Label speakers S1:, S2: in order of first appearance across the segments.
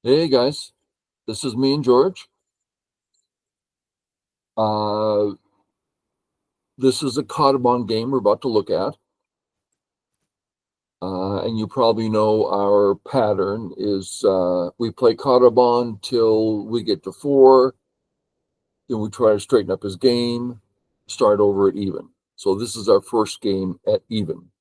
S1: Hey guys, this is me and George. This is a kadoban game we're about to look at. And you probably know our pattern is we play kadoban till we get to 4, then we try to straighten up his game, start over at even. So this is our first game at even.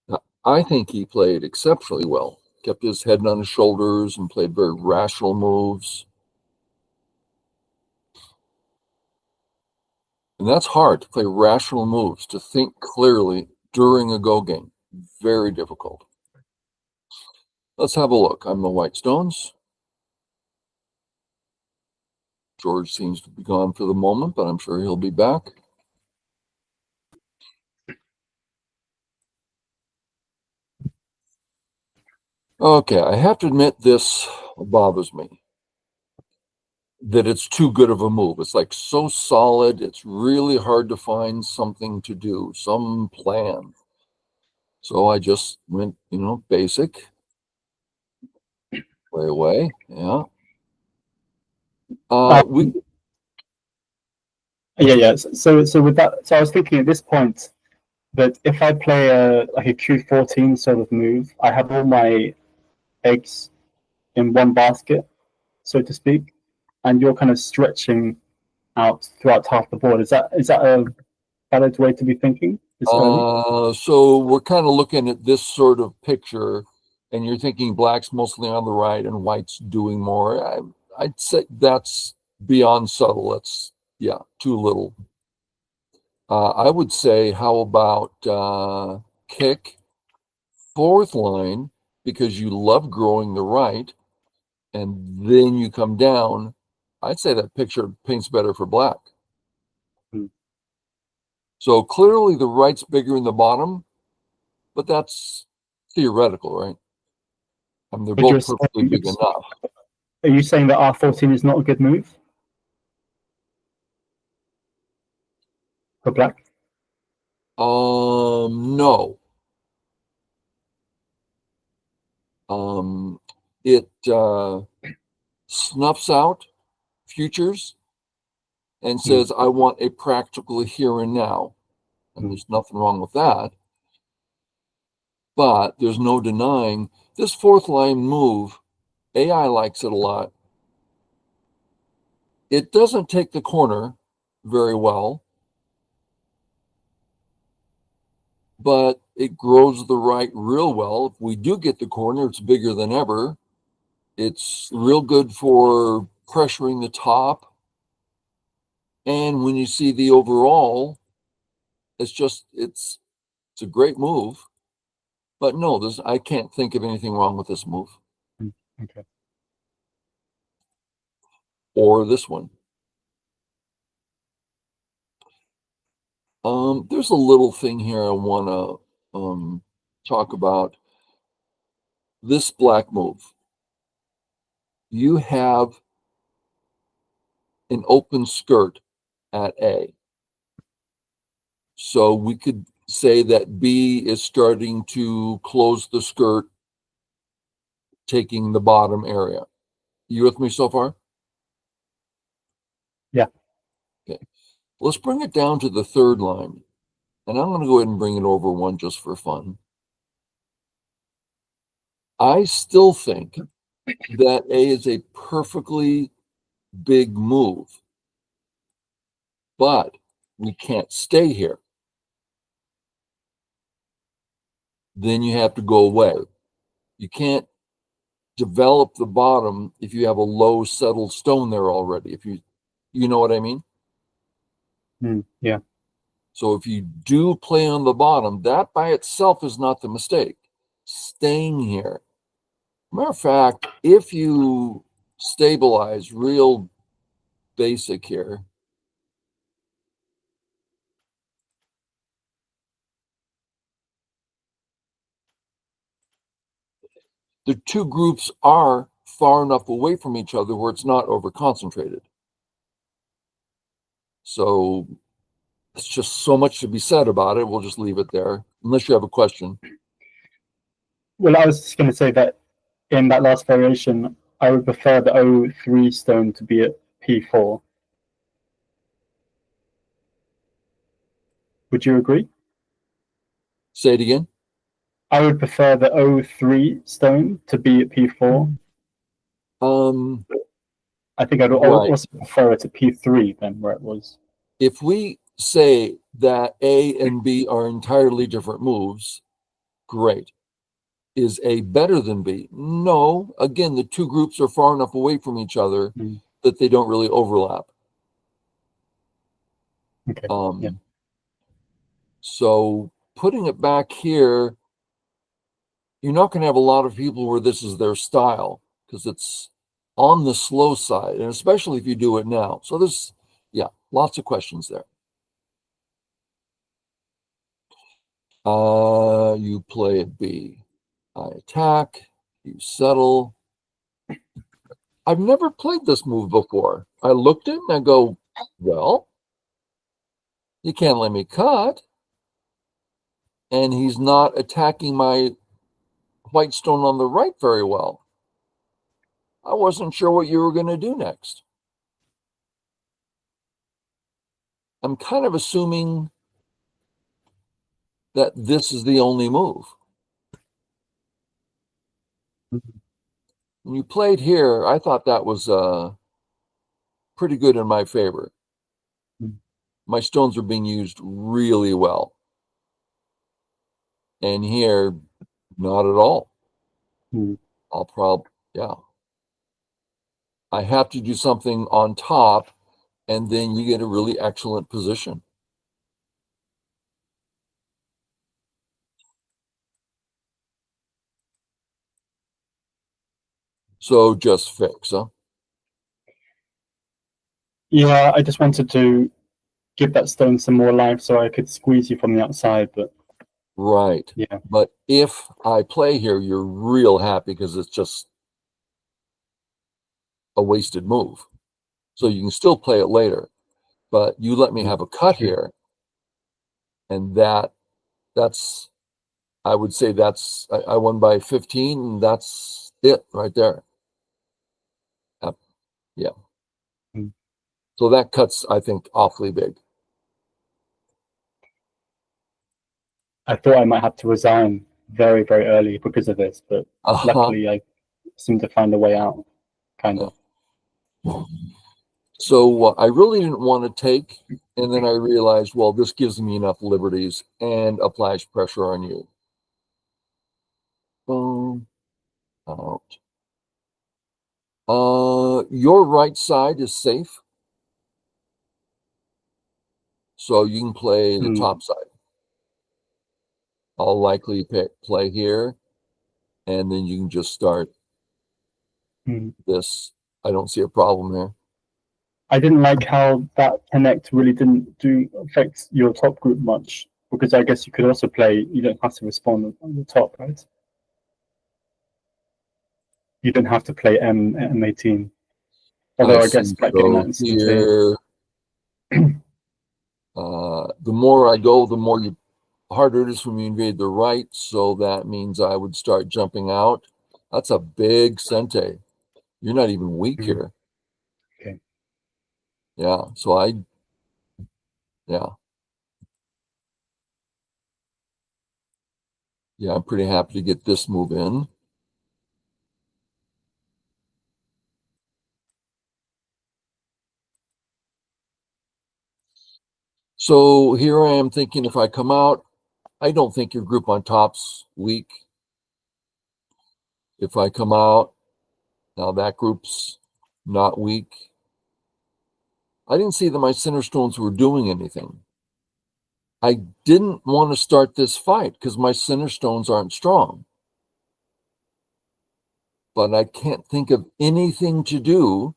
S1: Now, I think he played exceptionally well, kept his head on his shoulders and played very rational moves. And that's hard to play rational moves, to think clearly during a go game. Very difficult. Let's have a look. I'm the white stones. George seems to be gone for the moment, but I'm sure he'll be back. Okay, I have to admit this bothers me, that it's too good of a move. It's like so solid, it's really hard to find something to do, some plan. So I just went, basic. Play away, yeah. We
S2: Yeah. So with that, so I was thinking at this point that if I play a Q14 sort of move, I have all my eggs in one basket, so to speak, and you're kind of stretching out throughout half the board. Is that a valid way to be thinking this early?
S1: So we're kind of looking at this sort of picture, and you're thinking black's mostly on the right and white's doing more. I'd say that's beyond subtle. That's, yeah, too little. I would say, how about kick 4th line, because you love growing the right, and then you come down. I'd say that picture paints better for black.
S2: Hmm.
S1: So clearly the right's bigger in the bottom, but that's theoretical, right? I mean, they're
S2: But
S1: both perfectly big enough.
S2: are you saying that R14 is not a good move for black?
S1: No. It snuffs out futures and says, I want a practical here and now. And there's nothing wrong with that. But there's no denying this 4th line move, AI likes it a lot. It doesn't take the corner very well, but it grows the right real well. If we do get the corner, it's bigger than ever. It's real good for pressuring the top. And when you see the overall, it's a great move. But no, I can't think of anything wrong with this move.
S2: Okay.
S1: Or this one. There's a little thing here I want to talk about. This black move. You have an open skirt at A. So we could say that B is starting to close the skirt, taking the bottom area. You with me so far?
S2: Yeah.
S1: Okay. Let's bring it down to the 3rd line. And I'm going to go ahead and bring it over 1 just for fun. I still think that A is a perfectly big move, but we can't stay here. Then you have to go away. You can't develop the bottom if you have a low settled stone there already. If you know what I mean?
S2: Yeah.
S1: So if you do play on the bottom, that by itself is not the mistake. Staying here. Matter of fact, if you stabilize real basic here, the two groups are far enough away from each other where it's not over concentrated. So it's just so much to be said about it. We'll just leave it there, unless you have a question.
S2: Well, I was just going to say that in that last variation, I would prefer the O3 stone to be at P4. Would you agree?
S1: Say it again.
S2: I would prefer the O3 stone to be at P4. I think I'd
S1: Right.
S2: also prefer it to P3 than where it was.
S1: If we say that A and B are entirely different moves, great. Is A better than B? No. Again, the two groups are far enough away from each other that they don't really overlap.
S2: Okay. Yeah.
S1: So putting it back here, you're not going to have a lot of people where this is their style because it's on the slow side, and especially if you do it now. So there's, yeah, lots of questions there. You play at B. I attack, you settle. I've never played this move before. I looked at it and I go, well, you can't let me cut. And he's not attacking my white stone on the right very well. I wasn't sure what you were going to do next. I'm kind of assuming that this is the only move. When you played here, I thought that was pretty good in my favor. My stones are being used really well. And here, not at all. I'll probably, yeah. I have to do something on top, and then you get a really excellent position. So just fix, huh?
S2: Yeah, I just wanted to give that stone some more life so I could squeeze you from the outside, but
S1: right.
S2: Yeah.
S1: But if I play here, you're real happy because it's just a wasted move. So you can still play it later, but you let me have a cut here, and that's I would say that's I won by 15, and that's it right there. Yeah. So that cuts, I think, awfully big.
S2: I thought I might have to resign very, very early because of this, but luckily I seemed to find a way out, kind of.
S1: So I really didn't want to take, and then I realized, well, this gives me enough liberties and applies pressure on you. Boom, out. Your right side is safe, so you can play the top side. I'll likely play here, and then you can just start this. I don't see a problem here.
S2: I didn't like how that connect really didn't affect your top group much, because I guess you could also play, you don't have to respond on the top, right? You don't have to play M18. Although I guess black getting that instantly.
S1: Here, the more I go, the more harder it is for me to invade the right, so that means I would start jumping out. That's a big sente. You're not even weak here.
S2: Okay.
S1: Yeah, so yeah. Yeah, I'm pretty happy to get this move in. So here I am thinking if I come out, I don't think your group on top's weak. If I come out, now that group's not weak. I didn't see that my center stones were doing anything. I didn't want to start this fight because my center stones aren't strong. But I can't think of anything to do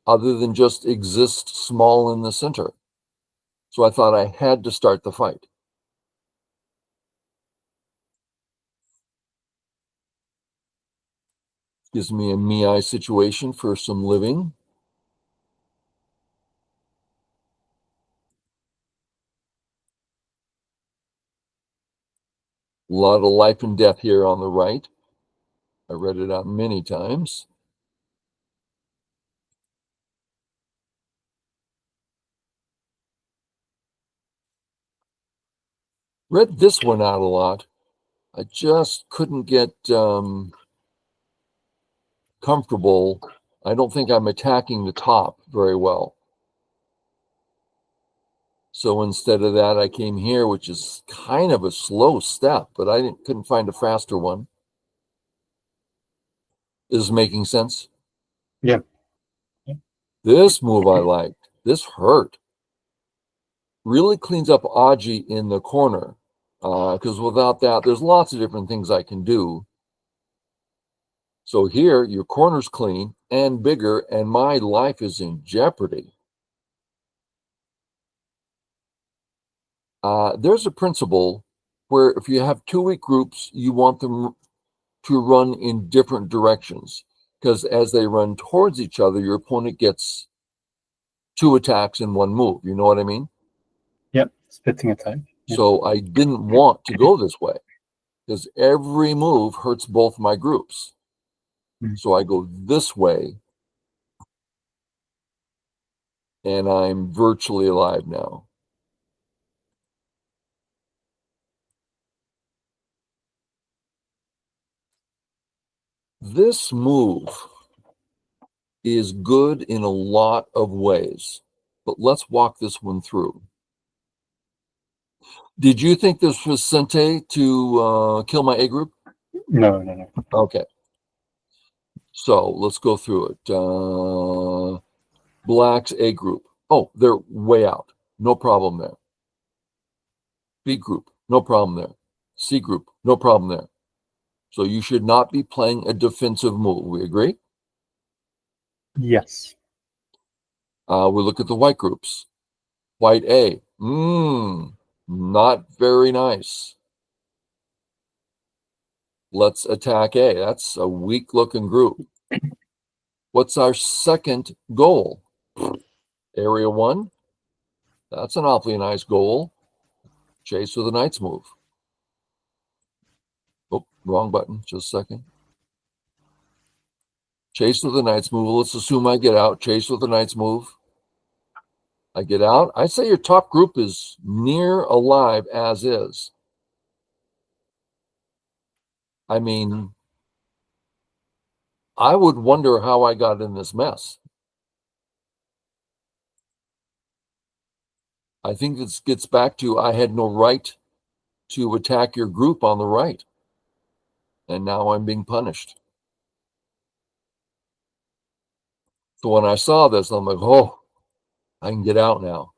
S1: other than just exist small in the center. So I thought I had to start the fight. Gives me a me-I situation for some living. A lot of life and death here on the right. I read it out many times. Read this one out a lot. I just couldn't get comfortable. I don't think I'm attacking the top very well. So instead of that, I came here, which is kind of a slow step, but I couldn't find a faster one. Is making sense?
S2: Yeah.
S1: This move I liked. This hurt. Really cleans up Aji in the corner. Because without that, there's lots of different things I can do. So here, your corner's clean and bigger, and my life is in jeopardy. There's a principle where if you have 2 weak groups, you want them to run in different directions. Because as they run towards each other, your opponent gets 2 attacks in 1 move. You know what I mean?
S2: Yep. Splitting attack. Yeah.
S1: So I didn't want to go this way because every move hurts both my groups. So I go this way, and I'm virtually alive now. This move is good in a lot of ways, but let's walk this one through. Did you think this was Sente to kill my A group?
S2: No.
S1: Okay. So let's go through it. Black's A group. Oh, they're way out. No problem there. B group. No problem there. C group. No problem there. So you should not be playing a defensive move. We agree?
S2: Yes.
S1: We look at the white groups. White A. Not very nice. Let's attack A. That's a weak looking group. What's our second goal? Area 1. That's an awfully nice goal. Chase with a knight's move. Oh, wrong button. Just a second. Chase with a knight's move. Let's assume I get out. Chase with a knight's move. I get out. I say your top group is near alive as is. I mean, I would wonder how I got in this mess. I think this gets back to I had no right to attack your group on the right. And now I'm being punished. So when I saw this, I'm like, oh, I can get out now.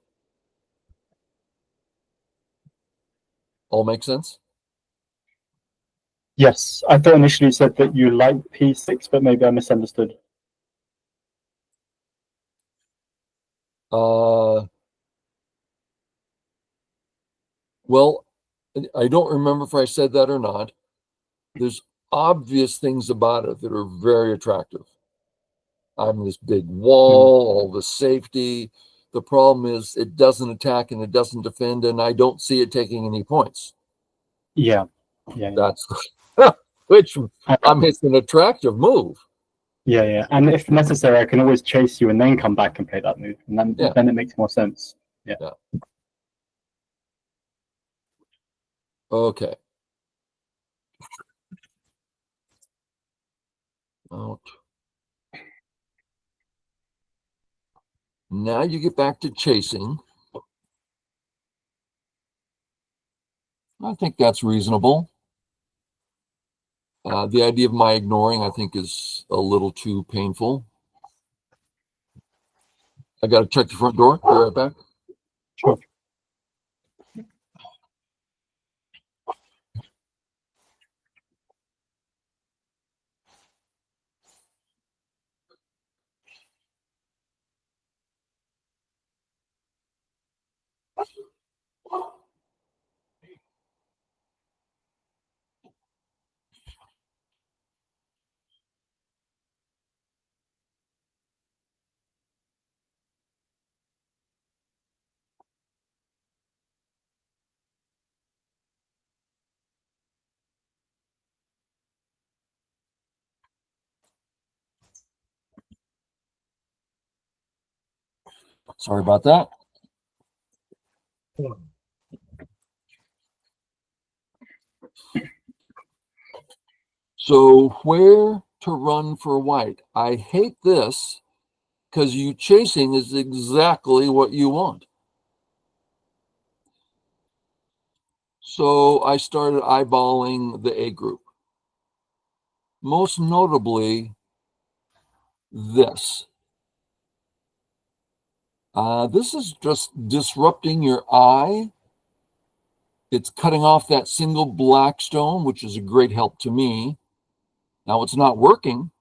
S1: All make sense?
S2: Yes. I thought initially you said that you liked P6, but maybe I misunderstood.
S1: Well, I don't remember if I said that or not. There's obvious things about it that are very attractive. I'm this big wall, all the safety. The problem is it doesn't attack and it doesn't defend, and I don't see it taking any points.
S2: Yeah.
S1: That's which I mean, it's an attractive move.
S2: Yeah. And if necessary, I can always chase you and then come back and play that move, and then it makes more sense. Yeah.
S1: Okay. Out. Now you get back to chasing. I think that's reasonable. The idea of my ignoring, I think, is a little too painful. I got to check the front door. Be right back.
S2: Sure.
S1: Sorry about that. So where to run for white? I hate this because you chasing is exactly what you want. So I started eyeballing the A group. Most notably, this. This is just disrupting your eye. It's cutting off that single black stone, which is a great help to me. Now it's not working,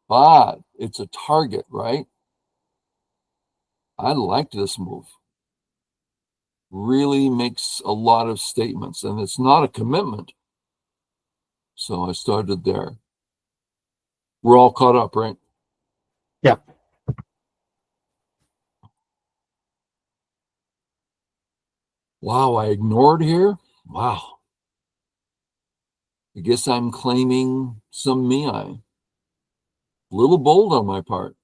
S1: but it's a target, right? I like this move. Really makes a lot of statements, and it's not a commitment. So I started there. We're all caught up, right?
S2: Yeah.
S1: Wow, I ignored here. Wow. I guess I'm claiming some me. A little bold on my part.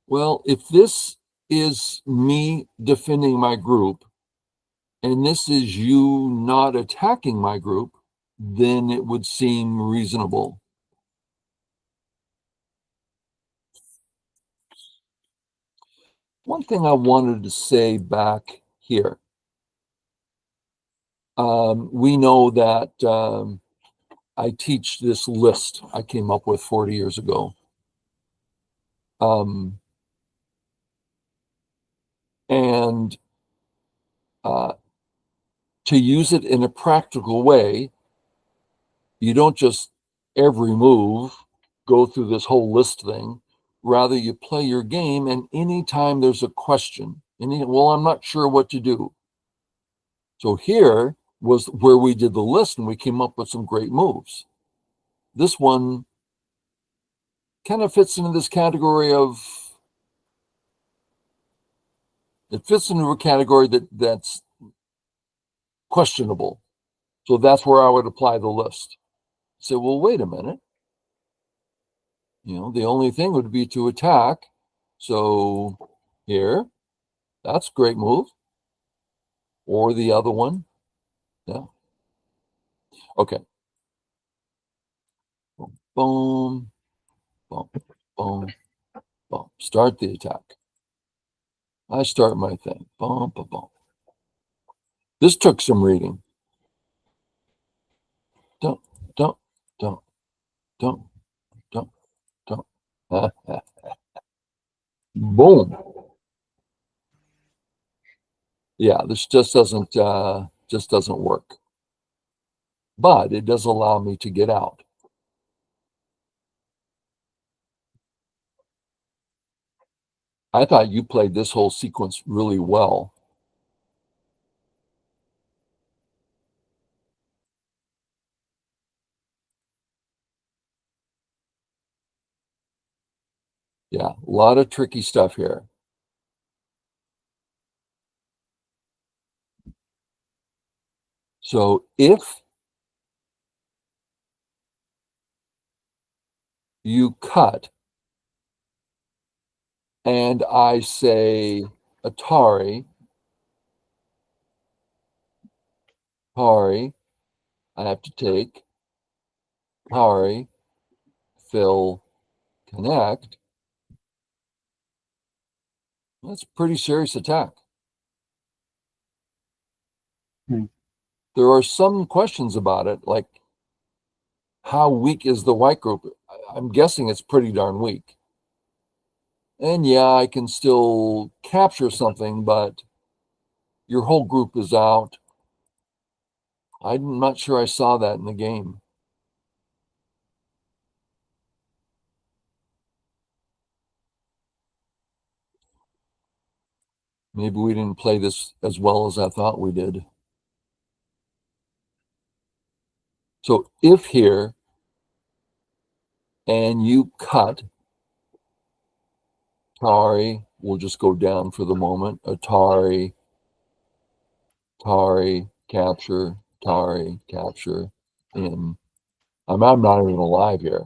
S1: Well, if this is me defending my group, and this is you not attacking my group, then it would seem reasonable. One thing I wanted to say back here. We know that I teach this list I came up with 40 years ago. And to use it in a practical way, you don't just every move go through this whole list thing. Rather, you play your game, and anytime there's a question, well, I'm not sure what to do. So here was where we did the list, and we came up with some great moves. This one kind of fits into this category of, it fits into a category that's questionable. So that's where I would apply the list. Say, well, wait a minute. The only thing would be to attack. So here, that's a great move. Or the other one. Yeah. Okay. Boom, boom, boom, boom, boom. Start the attack. I start my thing. Boom, boom, boom. This took some reading. Don't, don't, don't, don't, don't, don't. Boom. Yeah, this just doesn't work. But it does allow me to get out. I thought you played this whole sequence really well. Yeah, a lot of tricky stuff here. So if you cut and I say Atari, I have to take Atari, fill, connect. That's a pretty serious attack. There are some questions about it, like how weak is the white group? I'm guessing it's pretty darn weak. And yeah, I can still capture something, but your whole group is out. I'm not sure I saw that in the game. Maybe we didn't play this as well as I thought we did. So if here, and you cut, Atari, we'll just go down for the moment. Atari, capture, in. I'm not even alive here.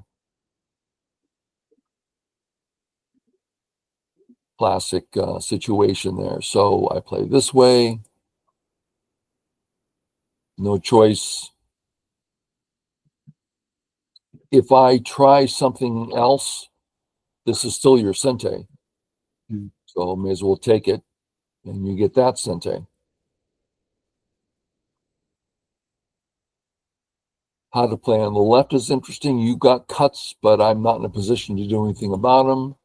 S1: classic situation there. So I play this way. No choice. If I try something else, this is still your sente. So may as well take it, and you get that sente. How to play on the left is interesting. You got cuts, but I'm not in a position to do anything about them.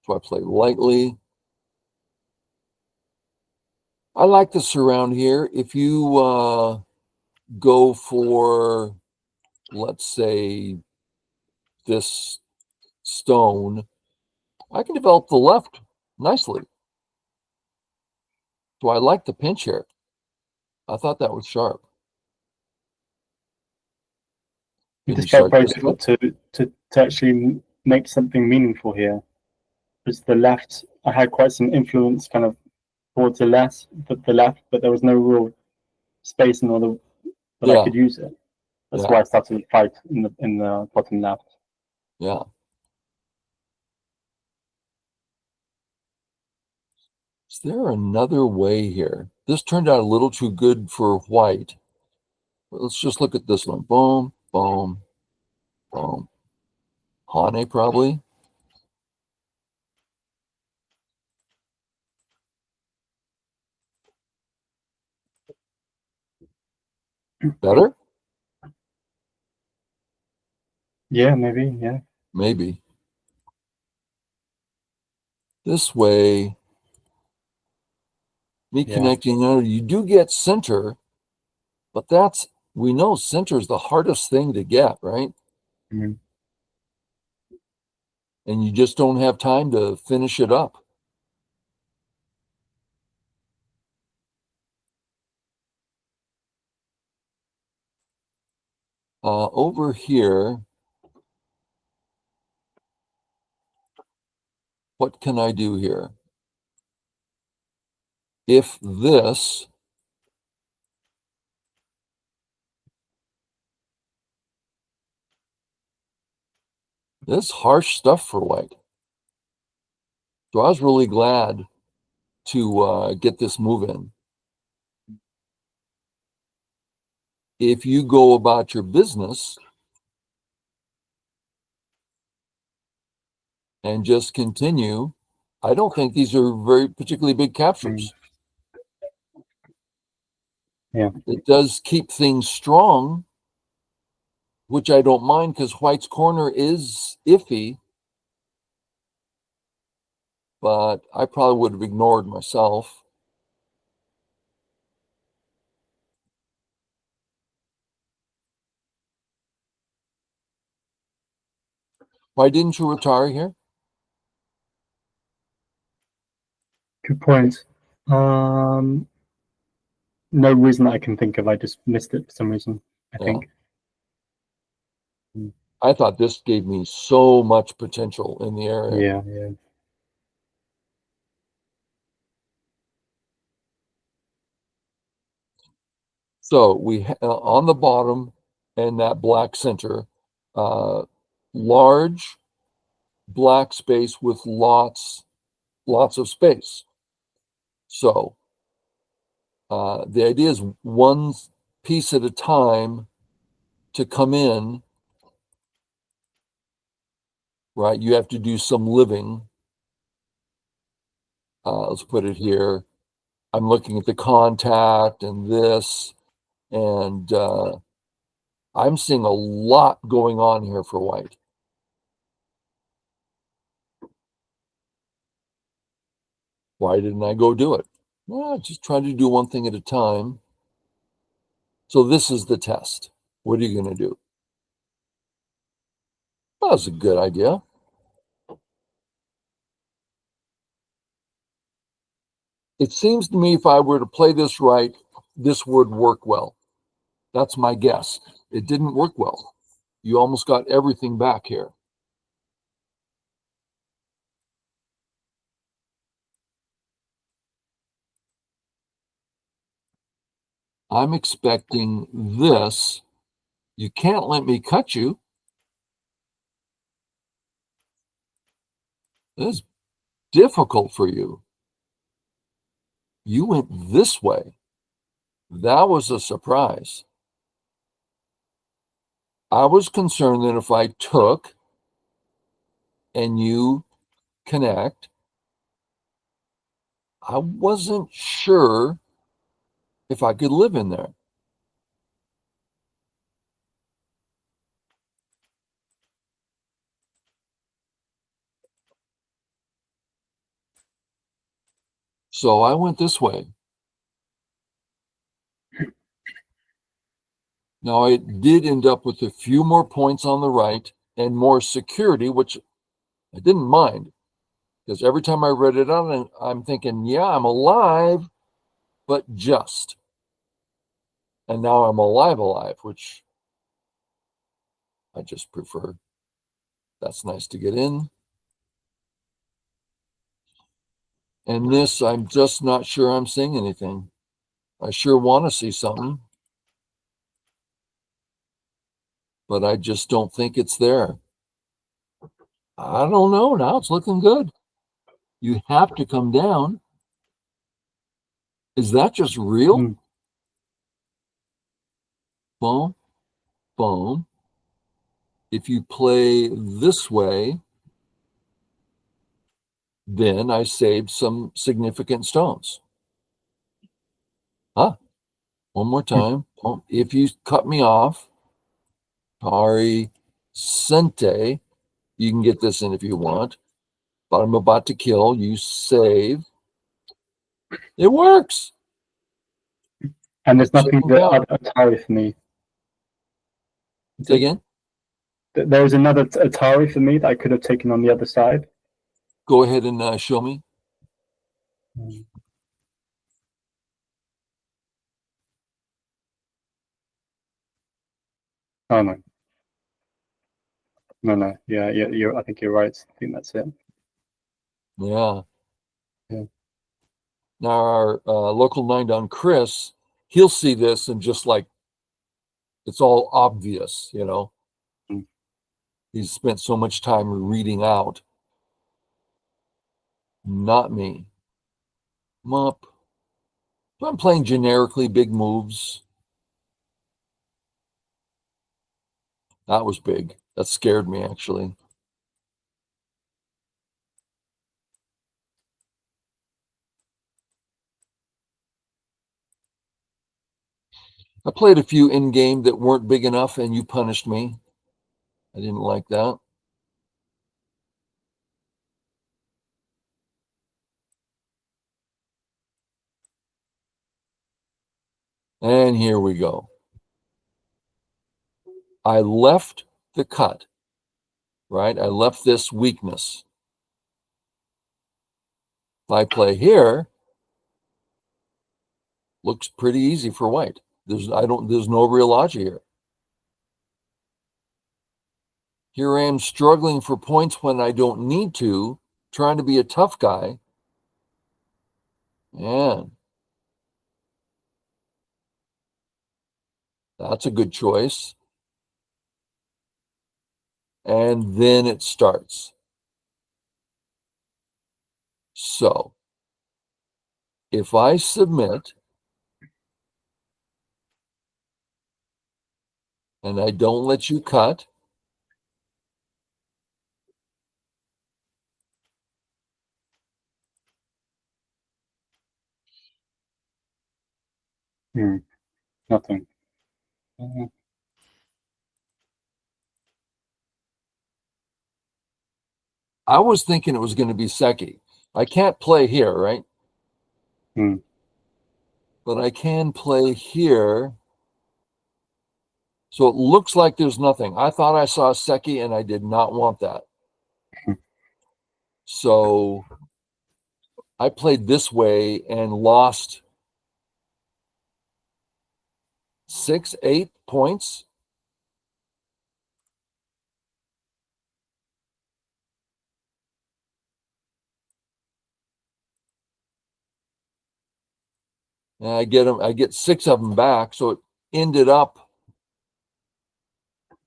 S1: So I play lightly. I like this around here. If you go for, let's say, this stone, I can develop the left nicely. So I like the pinch here. I thought that was sharp.
S2: You
S1: Then
S2: just
S1: you
S2: felt
S1: start
S2: very
S1: this way.
S2: difficult to actually make something meaningful here. Because the left, I had quite some influence kind of towards the left, but there was no real space in order that I
S1: Yeah,
S2: could use it. That's
S1: yeah,
S2: why I started to fight in the bottom left.
S1: yeah. Is there another way here? This turned out a little too good for white. But let's just look at this one. Boom, boom, boom. Hane probably. Better?
S2: Yeah, maybe. Yeah,
S1: Maybe. This way, me
S2: yeah.
S1: connecting, you do get center, but we know center is the hardest thing to get, right?
S2: Mm.
S1: And you just don't have time to finish it up. Over here, what can I do here? If this harsh stuff for white. So I was really glad to get this move in. If you go about your business and just continue, I don't think these are very particularly big captures.
S2: Yeah.
S1: It does keep things strong, which I don't mind because white's corner is iffy, but I probably would have ignored myself. Why didn't you retire here?
S2: Good point. No reason that I can think of. I just missed it for some reason, I
S1: Yeah.
S2: think.
S1: I thought this gave me so much potential in the area.
S2: Yeah, yeah.
S1: So we on the bottom and that black center, large black space with lots of space. So the idea is one piece at a time to come in, right? You have to do some living. Let's put it here. I'm looking at the contact and this, and I'm seeing a lot going on here for white. Why didn't I go do it? Well, just try to do one thing at a time. So this is the test. What are you going to do? Well, that's a good idea. It seems to me if I were to play this right, this would work well. That's my guess. It didn't work well. You almost got everything back here. I'm expecting this. You can't let me cut you. This difficult for you. You went this way. That was a surprise. I was concerned that if I took and you connect, I wasn't sure if I could live in there. So I went this way. Now, I did end up with a few more points on the right and more security, which I didn't mind, because every time I read it out, I'm thinking, yeah, I'm alive, but just. And now I'm alive, which I just prefer. That's nice to get in. And this, I'm just not sure I'm seeing anything. I sure want to see something, but I just don't think it's there. I don't know. Now it's looking good. You have to come down. Is that just real? Boom, boom. If you play this way, then I saved some significant stones. One more time. If you cut me off, Pari Sente, you can get this in if you want, but I'm about to kill. You save. It works.
S2: And there's nothing
S1: Checking
S2: that
S1: down.
S2: Atari for me.
S1: Say again?
S2: There's another Atari for me that I could have taken on the other side.
S1: Go ahead and show me.
S2: Oh no. No. Yeah. I think you're right. I think that's it.
S1: Yeah.
S2: Yeah.
S1: Now our local 9 down Chris, he'll see this and just like it's all obvious, you know. He's spent so much time reading out. Not me. I'm up. So I'm playing generically big moves. That was big. That scared me, actually. I played a few in-game that weren't big enough, and you punished me. I didn't like that. And here we go. I left the cut, right? I left this weakness. If I play here, looks pretty easy for white. There's no real logic here. Here I am struggling for points when I don't need to, trying to be a tough guy. And that's a good choice. And then it starts. So if I submit and I don't let you cut,
S2: Nothing.
S1: I was thinking it was going to be Seki. I can't play here, right? But I can play here. So it looks like there's nothing. I thought I saw Seki and I did not want that. So I played this way and lost 6, 8 points. And I get 6 of them back. So it ended up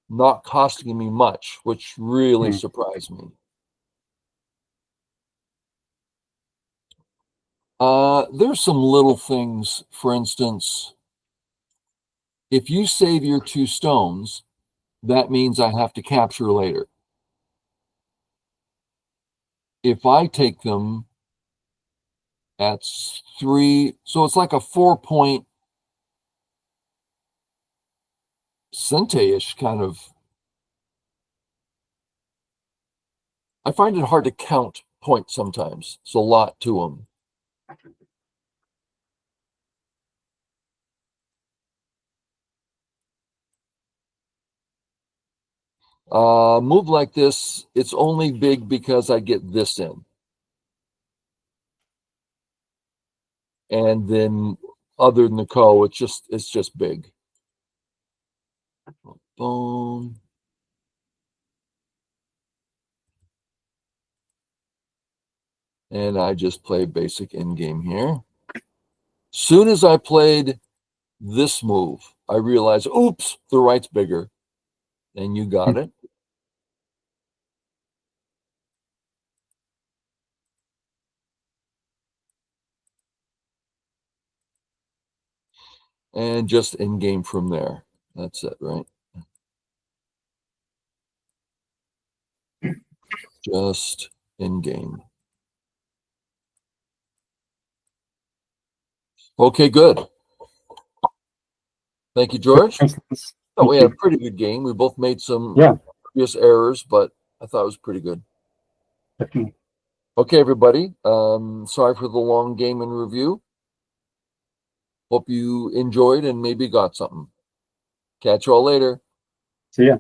S1: not costing me much, which really surprised me. There's some little things. For instance, if you save your 2 stones, that means I have to capture later. If I take them, that's 3. So it's like a 4-point cente-ish kind of. I find it hard to count points sometimes. It's a lot to them. Move like this, it's only big because I get this in. And then other than the co, it's just big. Boom. And I just play basic in-game here. Soon as I played this move, I realized, oops, the right's bigger. And you got it. And just in-game from there. That's it, right? Just in-game. Okay, good. Thank you, George.
S2: Thanks.
S1: Thought we
S2: Thank
S1: had a
S2: you.
S1: pretty good game. We both made some
S2: Yeah,
S1: obvious errors, but I thought it was pretty good.
S2: definitely.
S1: Okay, everybody. Sorry for the long game in review. Hope you enjoyed and maybe got something. Catch you all later.
S2: See ya.